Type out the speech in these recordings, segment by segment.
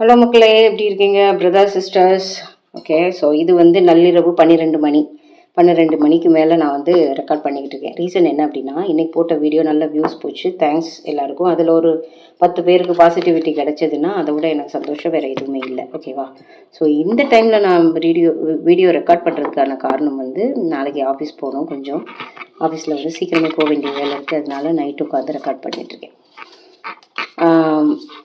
Hello மக்களே, எப்படி இருக்கீங்க பிரதர்ஸ் சிஸ்டர்ஸ்? ஓகே, ஸோ இது வந்து நள்ளிரவு 12 மணிக்கு மேலே நான் வந்து ரெக்கார்ட் பண்ணிக்கிட்டு இருக்கேன். ரீசன் என்ன அப்படின்னா, இன்றைக்கி போட்ட வீடியோ நல்ல வியூஸ் போச்சு. தேங்க்ஸ் எல்லாருக்கும். அதில் ஒரு 10 பேருக்கு பாசிட்டிவிட்டி கிடைச்சதுன்னா அதை விட எனக்கு சந்தோஷம் வேறு எதுவுமே இல்லை. ஓகேவா? ஸோ இந்த டைமில் நான் வீடியோ ரெக்கார்ட் பண்ணுறதுக்கான காரணம் வந்து, நாளைக்கு ஆஃபீஸ் போகணும். கொஞ்சம் ஆஃபீஸில் வந்து சீக்கிரமே போக வேண்டிய வேலை இருக்குது. அதனால நைட்டு உட்காந்து ரெக்கார்ட் பண்ணிகிட்ருக்கேன்.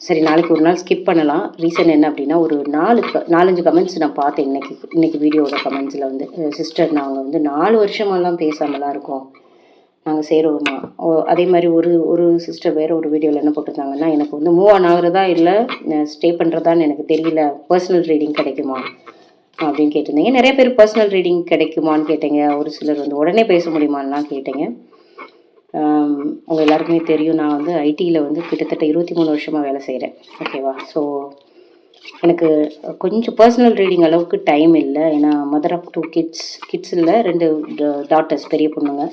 சரி, நாளைக்கு ஒரு நாள் ஸ்கிப் பண்ணலாம். ரீசன் என்ன அப்படின்னா, ஒரு 4-5 கமெண்ட்ஸ் நான் பார்த்தேன் இன்னைக்கு வீடியோட கமெண்ட்ஸில் வந்து, சிஸ்டர் நாங்கள் வந்து 4 வருஷமெல்லாம் பேசாமலாம் இருக்கோம், நாங்கள் சேருவோமா. அதே மாதிரி ஒரு சிஸ்டர் வேறு ஒரு வீடியோவில் என்ன போட்டிருந்தாங்கன்னா, எனக்கு வந்து மூவ் ஆன் ஆகுறதா இல்லை ஸ்டே பண்ணுறதான்னு எனக்கு தெரியல, பர்சனல் ரீடிங் கிடைக்குமா அப்படின்னு கேட்டிருந்தீங்க. நிறைய பேர் பர்சனல் ரீடிங் கிடைக்குமான்னு கேட்டீங்க. ஒரு சிலர் வந்து உடனே பேச முடியுமான்லாம் கேட்டீங்க. உங்கள் எல்லாருக்குமே தெரியும், நான் வந்து ஐடியில் வந்து கிட்டத்தட்ட 23 வருஷமாக வேலை செய்கிறேன். ஓகேவா? ஸோ எனக்கு கொஞ்சம் பர்சனல் ரீடிங் அளவுக்கு டைம் இல்லை. ஏன்னா மதர் ஆஃப் 2 கிட்ஸ் இல்லை, 2 டாட்டர்ஸ், பெரிய பொண்ணுங்க.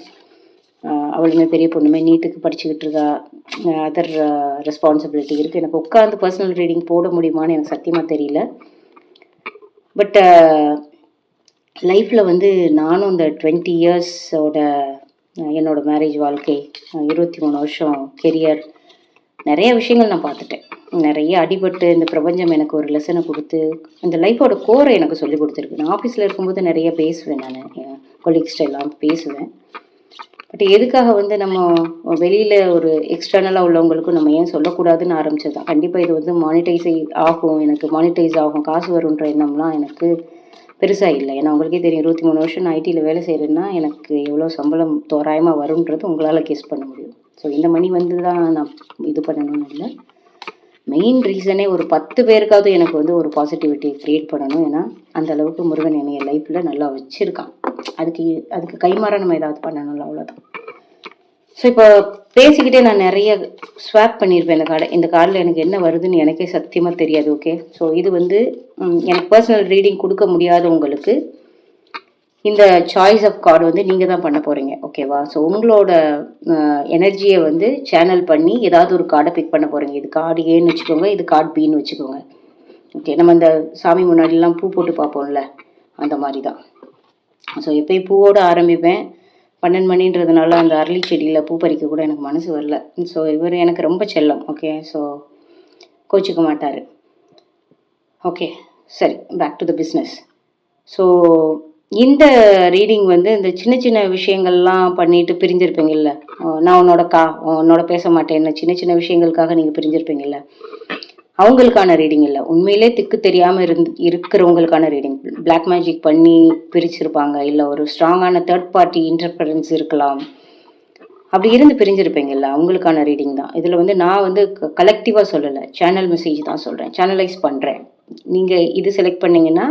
அவளுமே பெரிய பொண்ணுமே நீட்டுக்கு படிச்சுக்கிட்டு இருக்கா. அதர் ரெஸ்பான்சிபிலிட்டி இருக்குது. எனக்கு உட்காந்து பர்சனல் ரீடிங் போட முடியுமான்னு எனக்கு சத்தியமாக தெரியல. பட் லைஃப்பில் வந்து நானும் இந்த 20 இயர்ஸோட என்னோடய மேரேஜ் வாழ்க்கை, 23 வருஷம் கெரியர், நிறைய விஷயங்கள் நான் பார்த்துட்டேன். நிறைய அடிபட்டு இந்த பிரபஞ்சம் எனக்கு ஒரு லெசனை கொடுத்து இந்த லைஃபோட கோரை எனக்கு சொல்லி கொடுத்துருக்கு. நான் ஆஃபீஸில் இருக்கும்போது நிறைய பேசுவேன், நான் என் கொலீக்ஸ்ட எல்லாம் பேசுவேன். பட் எதுக்காக வந்து நம்ம வெளியில் ஒரு எக்ஸ்டர்னலாக உள்ளவங்களுக்கும் நம்ம ஏன் சொல்லக்கூடாதுன்னு ஆரம்பிச்சது தான். கண்டிப்பாக இது வந்து எனக்கு மானிட்டைஸ் ஆகும், காசு வரும்ன்ற எண்ணம்லாம் எனக்கு பெருசாக இல்லை. ஏன்னா உங்களுக்கே தெரியும், 23 வருஷம் நான் ஐடியில் வேலை செய்கிறேன்னா எனக்கு எவ்வளோ சம்பளம் தோராயமாக வரும்ன்றது உங்களால் கெஸ் பண்ண முடியும். ஸோ இந்த மணி வந்து தான் நான் இது பண்ணணும்னு இல்லை. மெயின் ரீசனே ஒரு 10 பேருக்காவது எனக்கு வந்து ஒரு பாசிட்டிவிட்டி க்ரியேட் பண்ணணும். ஏன்னா அந்த அளவுக்கு முருகன் என்னைய லைஃப்பில் நல்லா வச்சுருக்கான். அதுக்கு கைமாற நம்ம ஏதாவது பண்ணணும்ல, அவ்வளோதான். ஸோ இப்போ பேசிக்கிட்டே நான் நிறைய ஸ்வாப் பண்ணியிருப்பேன். இந்த கார்டில் எனக்கு என்ன வருதுன்னு எனக்கே சத்தியமாக தெரியாது. ஓகே, ஸோ இது வந்து எனக்கு பர்சனல் ரீடிங் கொடுக்க முடியாதவங்களுக்கு இந்த சாய்ஸ் ஆஃப் கார்டு வந்து நீங்கள் தான் பண்ண போகிறீங்க. ஓகேவா? ஸோ உங்களோட எனர்ஜியை வந்து சேனல் பண்ணி ஏதாவது ஒரு கார்டை பிக் பண்ண போகிறீங்க. இது கார்டு ஏன்னு வச்சுக்கோங்க, இது கார்டு பின்னு வச்சுக்கோங்க. ஓகே, நம்ம இந்த சாமி முன்னாடிலாம் பூ போட்டு பார்ப்போம்ல, அந்த மாதிரி தான். ஸோ எப்போயும் பூவோடு ஆரம்பிப்பேன். 12 மணின்றதுனால அந்த அரளி செடியில் பூ பறிக்க கூட எனக்கு மனசு வரல. ஸோ இவர் எனக்கு ரொம்ப செல்லம். ஓகே, ஸோ கோச்சிக்க மாட்டார். ஓகே, சரி, back to the business. So இந்த ரீடிங் வந்து இந்த சின்ன சின்ன விஷயங்கள்லாம் பண்ணிட்டு பிரிஞ்சிருப்பீங்கல்ல, நான் உன்னோட பேச மாட்டேன்னு சின்ன சின்ன விஷயங்களுக்காக நீங்கள் பிரிஞ்சிருப்பீங்கல்ல, அவங்களுக்கான ரீடிங் இல்லை. உண்மையிலே திக்கு தெரியாமல் இருக்கிறவங்களுக்கான ரீடிங். பிளாக் மேஜிக் பண்ணி பிரிச்சிருப்பாங்க, இல்லை ஒரு ஸ்ட்ராங்கான தேர்ட் பார்ட்டி இன்டர்ஃபரன்ஸ் இருக்கலாம், அப்படி இருந்து பிரிஞ்சிருப்பீங்கல்ல, அவங்களுக்கான ரீடிங் தான். இதில் வந்து நான் வந்து கலெக்டிவாக சொல்லலை, சேனல் மெசேஜ் தான் சொல்கிறேன், சேனலைஸ் பண்ணுறேன். நீங்கள் இது செலக்ட் பண்ணிங்கன்னா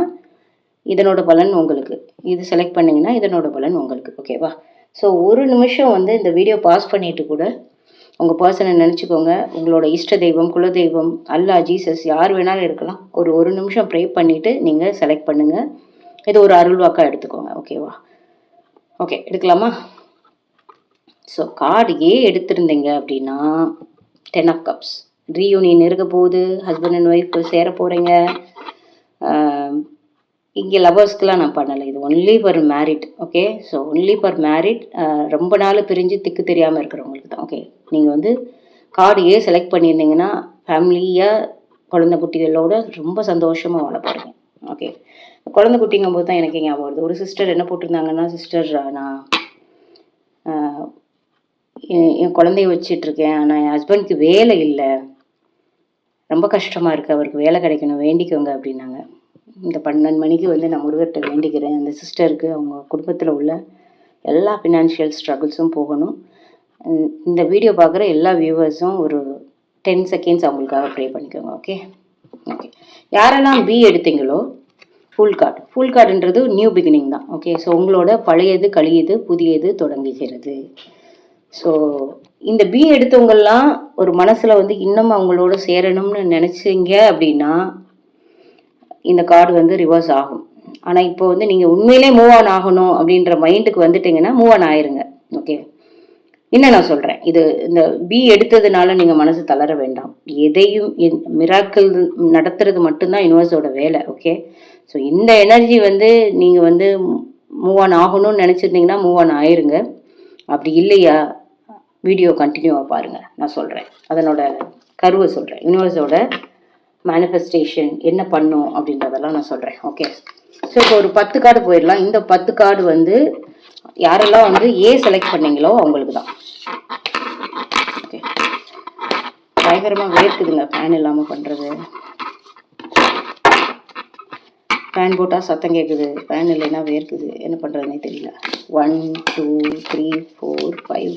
இதனோட பலன் உங்களுக்கு, இது செலக்ட் பண்ணிங்கன்னா இதனோட பலன் உங்களுக்கு. ஓகேவா? ஸோ ஒரு நிமிஷம் வந்து இந்த வீடியோ பாஸ் பண்ணிவிட்டு கூட உங்கள் பர்சனை நினச்சிக்கோங்க. உங்களோட இஷ்ட தெய்வம், குலதெய்வம், அல்லா, ஜீசஸ், யார் வேணாலும் இருக்கலாம். ஒரு நிமிஷம் ப்ரே பண்ணிவிட்டு நீங்கள் செலக்ட் பண்ணுங்கள். இது ஒரு அருள்வாக்காக எடுத்துக்கோங்க. ஓகேவா? ஓகே, எடுக்கலாமா? ஸோ கார்டு எடுத்திருந்தீங்க அப்படின்னா 10 ஆஃப் கப்ஸ், ரீயூனியன் இருக்க போகுது, ஹஸ்பண்ட் அண்ட் ஒய்ஃப் சேர போகிறீங்க. இங்கே லவர்ஸ்க்கெலாம் நான் பண்ணலை, இது only for married. Okay, so only for married. ரொம்ப நாள் பிரிஞ்சு திக்கு தெரியாமல் இருக்கிறவங்களுக்கு தான். ஓகே, நீங்கள் வந்து கார்டு செலக்ட் பண்ணியிருந்தீங்கன்னா ஃபேமிலியாக குழந்தை குட்டிகளோட ரொம்ப சந்தோஷமாக வாழ போகிறீங்க. ஓகே, குழந்தை குட்டிங்கும் போது தான் எனக்கு ஞாபகம் வருது. ஒரு சிஸ்டர் என்ன போட்டிருந்தாங்கன்னா, சிஸ்டர் நான் என் குழந்தைய வச்சிட்ருக்கேன், ஆனால் என் ஹஸ்பண்டுக்கு வேலை இல்லை, ரொம்ப கஷ்டமாக இருக்குது, அவருக்கு வேலை கிடைக்கணும், வேண்டிக்கோங்க அப்படின்னாங்க. இந்த 12 மணிக்கு வந்து நான் முருகர்கிட்ட வேண்டிக்கிறேன். அந்த சிஸ்டருக்கு அவங்க குடும்பத்தில் உள்ள எல்லா ஃபினான்ஷியல் ஸ்ட்ரகிள்ஸும் போகணும். இந்த வீடியோ பார்க்குற எல்லா வியூவர்ஸும் ஒரு 10 செகண்ட்ஸ் அவங்களுக்காக ப்ரே பண்ணிக்கோங்க. ஓகே, யாரெல்லாம் பி எடுத்தீங்களோ, ஃபுல் கார்டுன்றது நியூ பிகினிங் தான். ஓகே, ஸோ உங்களோட பழையது கழியுது, புதியது தொடங்குகிறது. ஸோ இந்த பி எடுத்தவங்கெல்லாம் ஒரு மனசில் வந்து இன்னும் அவங்களோட சேரணும்னு நினச்சிங்க அப்படின்னா இந்த கார்டு வந்து ரிவர்ஸ் ஆகும். ஆனால் இப்போ வந்து நீங்கள் உண்மையிலே மூவ் ஆன் ஆகணும் அப்படின்ற மைண்டுக்கு வந்துட்டிங்கன்னா மூவ் ஆன் ஆயிருங்க. ஓகே, இன்னும் நான் சொல்கிறேன், இது இந்த பி எடுத்ததுனால நீங்கள் மனசு தளர வேண்டாம். எதையும் மிராக்கிள் நடத்துறது மட்டும்தான் யூனிவர்ஸோட வேலை. ஓகே, ஸோ இந்த எனர்ஜி வந்து நீங்கள் வந்து மூவ் ஆன் ஆகணும்னு நினச்சிருந்தீங்கன்னா மூவ் ஆன் ஆயிருங்க. அப்படி இல்லையா வீடியோ கண்டினியூவாக பாருங்கள், நான் சொல்கிறேன், அதனோட கருவை சொல்கிறேன், யூனிவர்ஸோட மேனிஃபெஸ்டேஷன் என்ன பண்ணும் அப்படின்றதெல்லாம் நான் சொல்கிறேன். ஓகே, ஸோ இப்போ ஒரு 10 கார்டு போயிடலாம். இந்த 10 கார்டு வந்து யாரெல்லாம் வந்து ஏ செலக்ட் பண்ணீங்களோ அவங்களுக்கு தான். ஓகே, பயங்கரமாக வேர்க்குதுங்க ஃபேன் இல்லாமல் பண்ணுறது. ஃபேன் போட்டால் சத்தம் கேட்குது, ஃபேன் இல்லைன்னா வேர்க்குது, என்ன பண்ணுறதுனே தெரியல. 1 2 3 4 5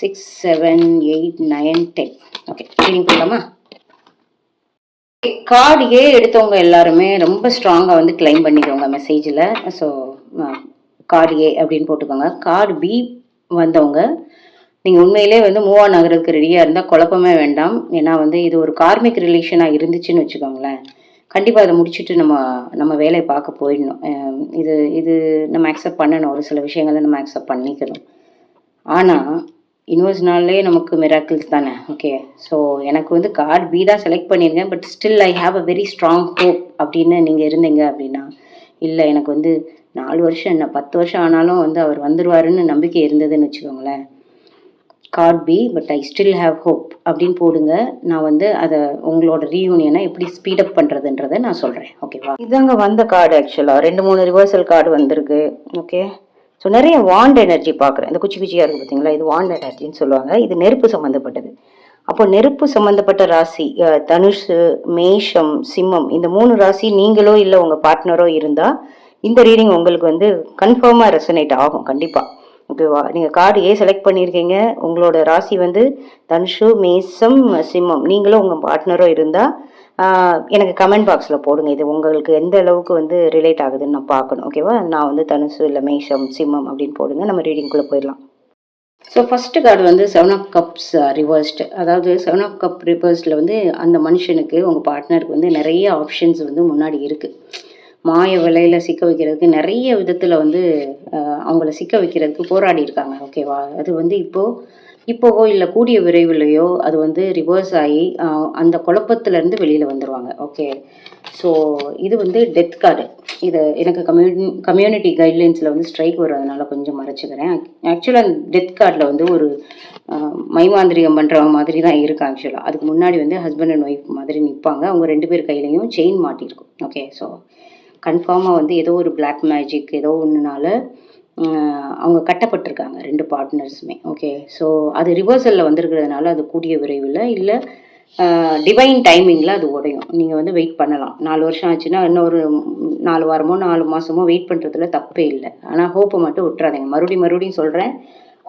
6 7 8 9 10. ஓகே, ரீடிங் பண்ணலாமா? கார்டு ஏ எடுத்தவங்க எல்லாருமே ரொம்ப ஸ்ட்ராங்காக வந்து கிளைம் பண்ணிக்கோங்க மெசேஜில். ஸோ கார்டு ஏ அப்படின்னு போட்டுக்கோங்க. கார்டு பி வந்தவங்க நீங்கள் உண்மையிலே வந்து மூவ் ஆன் ஆகிறதுக்கு ரெடியாக இருந்தால் குழப்பமே வேண்டாம். ஏன்னா வந்து இது ஒரு கார்மிக் ரிலேஷனாக இருந்துச்சுன்னு வச்சுக்கோங்களேன், கண்டிப்பாக அதை முடிச்சுட்டு நம்ம வேலையை பார்க்க போயிடணும். இது இது நம்ம அக்செப்ட் பண்ணணும், ஒரு சில விஷயங்களை நம்ம அக்செப்ட் பண்ணிக்கணும். ஆனால் யூனிவர்ஸ்னாலே நமக்கு மிராக்கிள்ஸ் தானே. ஓகே, ஸோ எனக்கு வந்து கார்டு பி தான் செலக்ட் பண்ணியிருக்கேன். But still I have a very strong hope அப்படின்னு நீங்கள் இருந்தீங்க அப்படின்னா, இல்லை எனக்கு வந்து 4 வருஷம் என்ன 10 வருஷம் ஆனாலும் வந்து அவர் வந்துடுவாருன்னு நம்பிக்கை இருந்ததுன்னு வச்சுக்கோங்களேன், கார்ட் பி but I still have hope அப்படின்னு போடுங்க. நான் வந்து அதை உங்களோட ரீயூனியனை எப்படி ஸ்பீடப் பண்ணுறதுன்றதை நான் சொல்கிறேன். ஓகேவா? இதாங்க வந்த கார்டு. ஆக்சுவலாக 2-3 ரிவர்சல் கார்டு வந்திருக்கு. ஓகே, ஸோ நிறைய வாண்ட் எனர்ஜி பார்க்குறேன். இந்த குச்சி குச்சியாக இருக்குது பார்த்தீங்களா, இது வாண்ட் எனர்ஜின்னு சொல்லுவாங்க. இது நெருப்பு சம்மந்தப்பட்டது. அப்போ நெருப்பு சம்மந்தப்பட்ட ராசி தனுஷு, மேஷம், சிம்மம், இந்த 3 ராசி நீங்களோ இல்லை உங்கள் பார்ட்னரோ இருந்தால் இந்த ரீடிங் உங்களுக்கு வந்து கன்ஃபார்மாக ரெசனேட் ஆகும் கண்டிப்பாக. ஓகேவா? நீங்கள் கார்டு ஏ செலக்ட் பண்ணியிருக்கீங்க, உங்களோட ராசி வந்து தனுஷு, மேஷம், சிம்மம், நீங்களும் உங்கள் பார்ட்னரோ இருந்தால் எனக்கு கமெண்ட் பாக்ஸில் போடுங்க. இது உங்களுக்கு எந்த அளவுக்கு வந்து ரிலேட் ஆகுதுன்னு நான் பார்க்கணும். ஓகேவா? நான் வந்து தனுஷு இல்லை மேஷம், சிம்மம் அப்படின்னு போடுங்க. நம்ம ரீடிங்குள்ளே போயிடலாம். ஸோ ஃபஸ்ட்டு கார்டு வந்து 7 ஆஃப் கப்ஸ் ரிவர்ஸ்டு. அதாவது 7 ஆஃப் கப் ரிவர்ஸில் வந்து அந்த மனுஷனுக்கு, உங்கள் பார்ட்னருக்கு வந்து நிறைய ஆப்ஷன்ஸ் வந்து முன்னாடி இருக்குது. மாய விலையில் சிக்க வைக்கிறதுக்கு நிறைய விதத்தில் வந்து அவங்கள சிக்க வைக்கிறதுக்கு போராடி இருக்காங்க. ஓகேவா? அது வந்து இப்போவோ இல்லை கூடிய விரைவிலையோ அது வந்து ரிவர்ஸ் ஆகி அந்த குழப்பத்திலேருந்து வெளியில் வந்துடுவாங்க. ஓகே, ஸோ இது வந்து டெத் கார்டு. இது எனக்கு கம்யூனிட்டி கைட்லைன்ஸில் வந்து ஸ்ட்ரைக் வர்றதுனால கொஞ்சம் மறைச்சிக்கிறேன். ஆக்சுவலாக டெத் கார்டில் வந்து ஒரு மைமாந்திரிகம் பண்ணுறவங்க மாதிரி தான் இருக்கும். ஆக்சுவலாக அதுக்கு முன்னாடி வந்து ஹஸ்பண்ட் அண்ட் ஒய்ஃப் மாதிரி நிற்பாங்க. அவங்க 2 பேர் கையிலையும் செயின் மாட்டியிருக்கும். ஓகே, ஸோ கன்ஃபார்மாக வந்து ஏதோ ஒரு பிளாக் மேஜிக் ஏதோ ஒன்றுனால அவங்க கட்டப்பட்டிருக்காங்க 2 பார்ட்னர்ஸுமே. ஓகே, ஸோ அது ரிவர்சலில் வந்திருக்கிறதுனால அது கூடிய விரைவில் இல்லை டிவைன் டைமிங்கில் அது உடையும். நீங்கள் வந்து வெயிட் பண்ணலாம். 4 வருஷம் ஆச்சுன்னா இன்னொரு 4 வாரமோ 4 மாதமோ வெயிட் பண்ணுறதுல தப்பே இல்லை. ஆனால் ஹோப்பை மட்டும் விட்டுறாதீங்க. மறுபடியும் சொல்கிறேன்,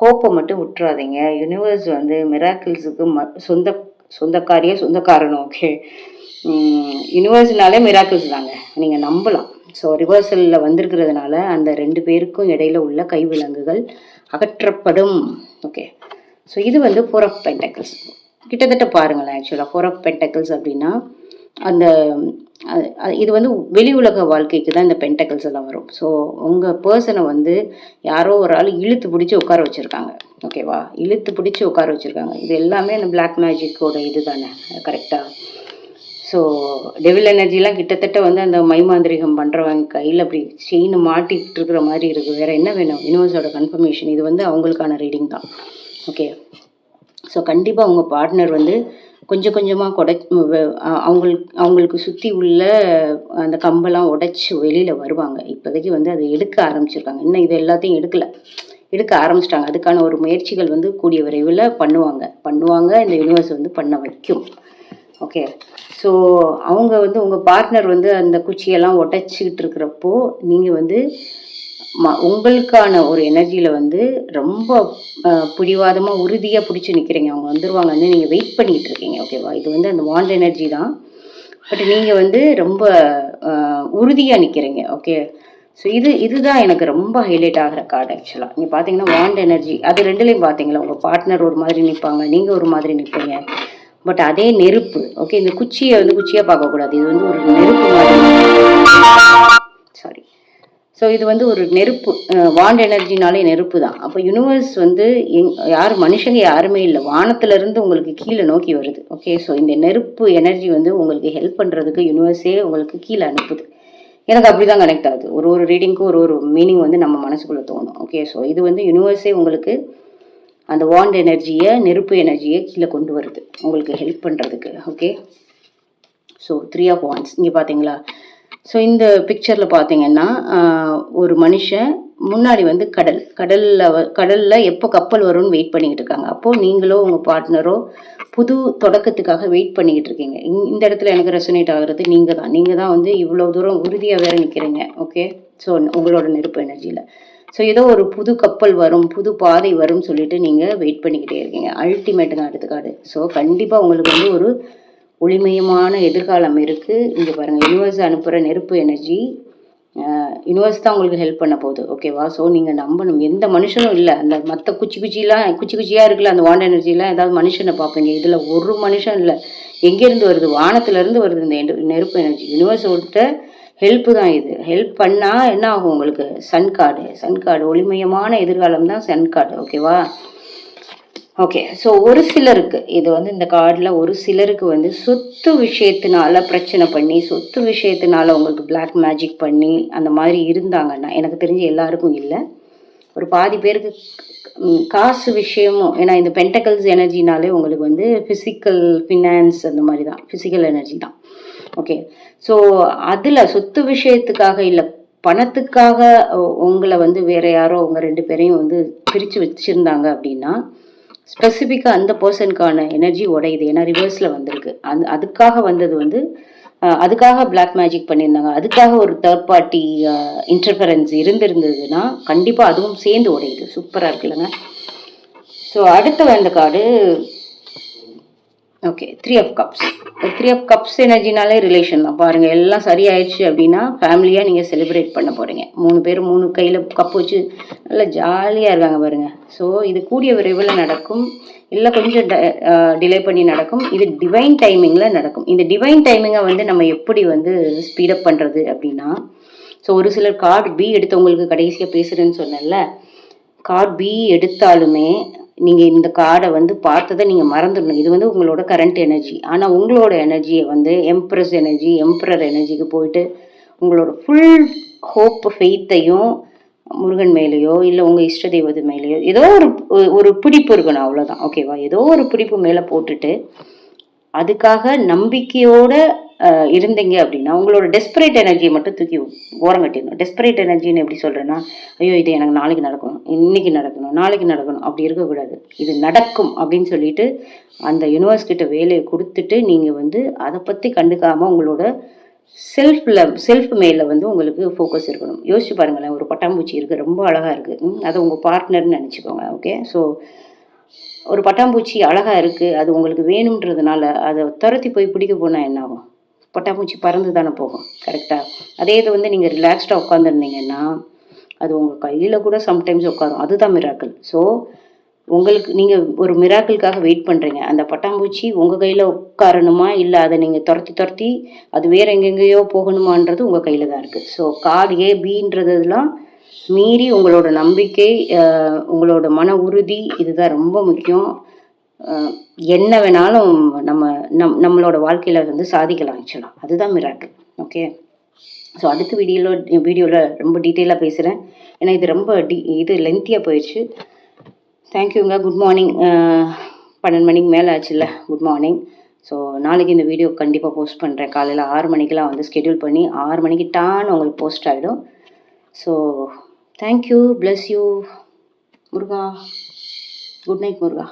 ஹோப்பை மட்டும் விட்டுறாதீங்க. யூனிவர்ஸ் வந்து மிராக்கிள்ஸுக்கு சொந்தக்காரனும். ஓகே, யூனிவர்ஸ்னாலே மிராக்கிள்ஸ் தாங்க, நீங்கள் நம்பலாம். ஸோ ரிவர்சலில் வந்திருக்கிறதுனால அந்த 2 பேருக்கும் இடையில உள்ள கைவிலங்குகள் அகற்றப்படும். ஓகே, ஸோ இது வந்து 4 ஆஃப் பென்டக்கிள்ஸ் கிட்டத்தட்ட பாருங்களேன். ஆக்சுவலாக 4 ஆஃப் பென்டக்கிள்ஸ் அப்படின்னா அந்த இது வந்து வெளி உலக வாழ்க்கைக்கு தான் இந்த பென்டக்கிள்ஸ் எல்லாம் வரும். ஸோ உங்கள் பர்சனை வந்து யாரோ ஒரு ஆள் இழுத்து பிடிச்சி உட்கார வச்சுருக்காங்க. ஓகேவா? இழுத்து பிடிச்சி உட்கார வச்சுருக்காங்க. இது எல்லாமே அந்த பிளாக் மேஜிக்கோட இது தானே, கரெக்டாக? ஸோ டெவில் எனர்ஜிலாம் கிட்டத்தட்ட வந்து அந்த மைமாந்திரிகம் பண்ணுறவங்க கையில் அப்படி செயின் மாட்டிகிட்டு இருக்கிற மாதிரி இருக்குது. வேறு என்ன வேணும்? யூனிவர்ஸோட கன்ஃபர்மேஷன். இது வந்து அவங்களுக்கான ரீடிங் தான். ஓகே, ஸோ கண்டிப்பாக உங்கள் பார்ட்னர் வந்து கொஞ்சம் கொஞ்சமாக அவங்களுக்கு சுற்றி உள்ள அந்த கம்பெல்லாம் உடைச்சி வெளியில் வருவாங்க. இப்போதைக்கு வந்து அதை எடுக்க ஆரம்பிச்சிருக்காங்க. இன்னும் இது எல்லாத்தையும் எடுக்க ஆரம்பிச்சிட்டாங்க. அதுக்கான ஒரு முயற்சிகள் வந்து கூடிய விரைவில் பண்ணுவாங்க. இந்த யூனிவர்ஸ் வந்து பண்ண வைக்கும். ஓகே, ஸோ அவங்க வந்து உங்கள் பார்ட்னர் வந்து அந்த குச்சியெல்லாம் உடைச்சிக்கிட்டு இருக்கிறப்போ நீங்கள் வந்து உங்களுக்கான ஒரு எனர்ஜியில் வந்து ரொம்ப பிடிவாதமாக உறுதியாக பிடிச்சி நிற்கிறீங்க. அவங்க வந்துடுவாங்கன்னு நீங்கள் வெயிட் பண்ணிகிட்டு இருக்கீங்க. ஓகேவா? இது வந்து அந்த வாண்ட் எனர்ஜி தான். பட் நீங்கள் வந்து ரொம்ப உறுதியாக நிற்கிறீங்க. ஓகே, ஸோ இதுதான் எனக்கு ரொம்ப ஹைலைட் ஆகிற கார்டு. ஆக்சுவலாக நீங்கள் பார்த்தீங்கன்னா வாண்ட் எனர்ஜி அது 2லேயும் பார்த்தீங்களா, உங்கள் பார்ட்னர் ஒரு மாதிரி நிற்பாங்க, நீங்கள் ஒரு மாதிரி நிற்பீங்க. பட் அதே நெருப்பு. ஓகே, இந்த குச்சியை வந்து குச்சியாக பார்க்கக்கூடாது. இது வந்து ஒரு நெருப்பு மாதிரி. சாரி. ஸோ இது வந்து ஒரு நெருப்பு, வாண்ட் எனர்ஜினாலே நெருப்பு தான். அப்போ யூனிவர்ஸ் வந்து யார் மனுஷங்க யாருமே இல்லை, வானத்திலிருந்து உங்களுக்கு கீழே நோக்கி வருது. ஓகே, ஸோ இந்த நெருப்பு எனர்ஜி வந்து உங்களுக்கு ஹெல்ப் பண்ணுறதுக்கு யூனிவர்ஸே உங்களுக்கு கீழே அனுப்புது. எனக்கு அப்படி தான் கனெக்ட் ஆகுது. ஒரு ஒரு ரீடிங்க்கும் ஒரு ஒரு மீனிங் வந்து நம்ம மனசுக்குள்ளே தோணும். ஓகே, ஸோ இது வந்து யூனிவர்ஸே உங்களுக்கு அந்த வாண்ட் எனர்ஜியை, நெருப்பு எனர்ஜியை கீழே கொண்டு வருது உங்களுக்கு ஹெல்ப் பண்ணுறதுக்கு. ஓகே, ஸோ 3 ஆஃப் வாண்ட்ஸ் இங்கே பார்த்தீங்களா? ஸோ இந்த பிக்சரில் பார்த்தீங்கன்னா ஒரு மனுஷன் முன்னாடி வந்து கடலில் எப்போ கப்பல் வரும்னு வெயிட் பண்ணிக்கிட்டு இருக்காங்க. அப்போது நீங்களோ உங்கள் பார்ட்னரோ புது தொடக்கத்துக்காக வெயிட் பண்ணிக்கிட்டு இருக்கீங்க. இந்த இடத்துல எனக்கு ரெசனேட் ஆகுறது நீங்கள் தான் வந்து இவ்வளோ தூரம் உறுதியாக வேற நிற்கிறீங்க. ஓகே, ஸோ உங்களோட நெருப்பு எனர்ஜியில் ஸோ ஏதோ ஒரு புது கப்பல் வரும், புது பாதை வரும்னு சொல்லிட்டு நீங்கள் வெயிட் பண்ணிக்கிட்டே இருக்கீங்க. அல்டிமேட்டு தான் எடுத்துக்காடு. ஸோ கண்டிப்பாக உங்களுக்கு வந்து ஒரு ஒளிமயமான எதிர்காலம் இருக்குது. இங்கே பாருங்கள், யூனிவர்ஸ் அனுப்புகிற நெருப்பு எனர்ஜி, யூனிவர்ஸ் தான் உங்களுக்கு ஹெல்ப் பண்ண போகுது. ஓகேவா? ஸோ நீங்கள் நம்பணும், எந்த மனுஷனும் இல்லை. அந்த மற்ற குச்சியாக இருக்குல்ல, அந்த வாண்ட் எனர்ஜிலாம் ஏதாவது மனுஷனை பார்ப்பீங்க. இதில் ஒரு மனுஷன் இல்லை. எங்கேருந்து வருது? வானத்திலேருந்து வருது இந்த நெருப்பு எனர்ஜி. யூனிவர்ஸோட ஹெல்ப்பு தான் இது. ஹெல்ப் பண்ணால் என்ன ஆகும் உங்களுக்கு? சன் கார்டு ஒளிமயமான எதிர்காலம் தான் சன் கார்டு. ஓகேவா? ஓகே, ஸோ ஒரு சிலருக்கு இது வந்து இந்த கார்டில் ஒரு சிலருக்கு வந்து சொத்து விஷயத்தினால பிரச்சனை பண்ணி, சொத்து விஷயத்தினால உங்களுக்கு பிளாக் மேஜிக் பண்ணி அந்த மாதிரி இருந்தாங்கன்னா, எனக்கு தெரிஞ்சு எல்லாருக்கும் இல்லை, ஒரு பாதி பேருக்கு காசு விஷயமும். ஏன்னா இந்த பென்டக்கல்ஸ் எனர்ஜினாலே உங்களுக்கு வந்து ஃபிசிக்கல் ஃபினான்ஸ் அந்த மாதிரி தான், ஃபிசிக்கல் எனர்ஜி தான். ஓகே, ஸோ அதில் சொத்து விஷயத்துக்காக இல்லை, பணத்துக்காக உங்களை வந்து வேற யாரோ உங்கள் 2 பேரையும் வந்து பிரித்து வச்சுருந்தாங்க அப்படின்னா, ஸ்பெசிஃபிக்காக அந்த பர்சனுக்கான எனர்ஜி உடையுது. ஏன்னா ரிவர்ஸில் வந்திருக்கு. அதுக்காக வந்தது வந்து அதுக்காக பிளாக் மேஜிக் பண்ணியிருந்தாங்க, அதுக்காக ஒரு தேர்ட் பார்ட்டி இன்டர்ஃபரன்ஸ் இருந்திருந்ததுன்னா கண்டிப்பாக அதுவும் சேர்ந்து உடையுது. சூப்பராக இருக்குல்லங்க. ஸோ அடுத்து வந்த card okay, 3 of cups. 3 of cups எனர்ஜினாலே ரிலேஷன் தான். பாருங்கள், எல்லாம் சரியாயிடுச்சு அப்படின்னா ஃபேமிலியாக நீங்கள் செலிப்ரேட் பண்ண போகிறீங்க. 3 பேர் 3 கையில் கப் வச்சு நல்லா ஜாலியாக இருக்காங்க பாருங்கள். ஸோ இது கூடிய விரைவில் நடக்கும், இல்லை கொஞ்சம் டிலே பண்ணி நடக்கும். இது டிவைன் டைமிங்கில் நடக்கும். இந்த டிவைன் டைமிங்கை வந்து நம்ம எப்படி வந்து ஸ்பீடப் பண்ணுறது அப்படின்னா, ஸோ ஒரு சிலர் கார்டு பி எடுத்தவங்களுக்கு கடைசியாக பேசுகிறேன்னு சொன்னேன்ல, கார்டு பி எடுத்தாலுமே நீங்கள் இந்த கார்டை வந்து பார்த்ததை நீங்கள் மறந்துடணும். இது வந்து உங்களோட கரண்ட் எனர்ஜி. ஆனால் உங்களோட எனர்ஜியை வந்து எம்ப்ரஸ் எனர்ஜி, எம்ப்ரர் எனர்ஜிக்கு போயிட்டு உங்களோட ஃபுல் ஹோப், ஃபெய்த்தையும் முருகன் மேலேயோ இல்லை உங்கள் இஷ்ட தெய்வத்து மேலேயோ ஏதோ ஒரு பிடிப்பு இருக்கணும், அவ்வளோதான். ஓகேவா? ஏதோ ஒரு பிடிப்பு மேலே போட்டுட்டு அதுக்காக நம்பிக்கையோட இருந்தீங்க அப்படின்னா உங்களோட டெஸ்பரேட் எனர்ஜியை மட்டும் தூக்கி ஓரம் கட்டிடணும். டெஸ்பரேட் எனர்ஜின்னு எப்படி சொல்கிறேன்னா, ஐயோ இது எனக்கு நாளைக்கு நடக்கணும், இன்னைக்கு நடக்கணும், நாளைக்கு நடக்கணும், அப்படி இருக்கக்கூடாது. இது நடக்கும் அப்படின்னு சொல்லிட்டு அந்த யூனிவர்ஸ் கிட்ட வேலையை கொடுத்துட்டு நீங்கள் வந்து அதை பற்றி கண்டுக்காமல் உங்களோட செல்ஃப் மேல வந்து உங்களுக்கு ஃபோக்கஸ் இருக்கணும். யோசிச்சு பாருங்களேன், ஒரு பட்டாம்பூச்சி இருக்குது, ரொம்ப அழகாக இருக்குது, அதை உங்கள் பார்ட்னர்னு நினச்சிக்கோங்க. ஓகே, ஸோ ஒரு பட்டாம்பூச்சி அழகாக இருக்குது, அது உங்களுக்கு வேணுன்றதுனால அதை துரத்தி போய் பிடிக்க போனால் என்ன ஆகும்? பட்டாம்பூச்சி பறந்து தானே போகும். கரெக்டாக? அதே இது வந்து நீங்கள் ரிலாக்ஸ்டாக உட்காந்துருந்தீங்கன்னா அது உங்கள் கையில் கூட சம்டைம்ஸ் உட்காரும். அதுதான் மிராக்கிள். ஸோ உங்களுக்கு நீங்கள் ஒரு மிராக்கிளுக்காக வெயிட் பண்ணுறீங்க. அந்த பட்டாம்பூச்சி உங்கள் கையில் உட்காரணுமா, இல்லை அதை நீங்கள் துரத்தி அது வேறு எங்கெங்கேயோ போகணுமான்றது உங்கள் கையில் தான் இருக்குது. ஸோ கார்டு ஏ பின்றதுலாம் மீறி உங்களோட நம்பிக்கை, உங்களோட மன உறுதி, இதுதான் ரொம்ப முக்கியம். என்ன வேணாலும் நம்மளோட வாழ்க்கையில் வந்து சாதிக்கலாம். ஆக்சுவலாக அதுதான் மிராக்கிள். ஓகே, ஸோ அதுக்கு வீடியோவில் ரொம்ப டீட்டெயிலாக பேசுகிறேன். ஏன்னா இது ரொம்ப இது லென்த்தியாக போயிடுச்சு. தேங்க்யூங்க. Good morning. 12 மணிக்கு மேலே ஆச்சுல்ல. Good morning. ஸோ நாளைக்கு இந்த வீடியோ கண்டிப்பாக போஸ்ட் பண்ணுறேன். காலையில் 6 மணிக்கெலாம் வந்து ஸ்கெடியூல் பண்ணி 6 மணிக்கு டான்னு உங்களுக்கு போஸ்ட் ஆகிடும். So thank you, bless you Muruga. Good night Muruga.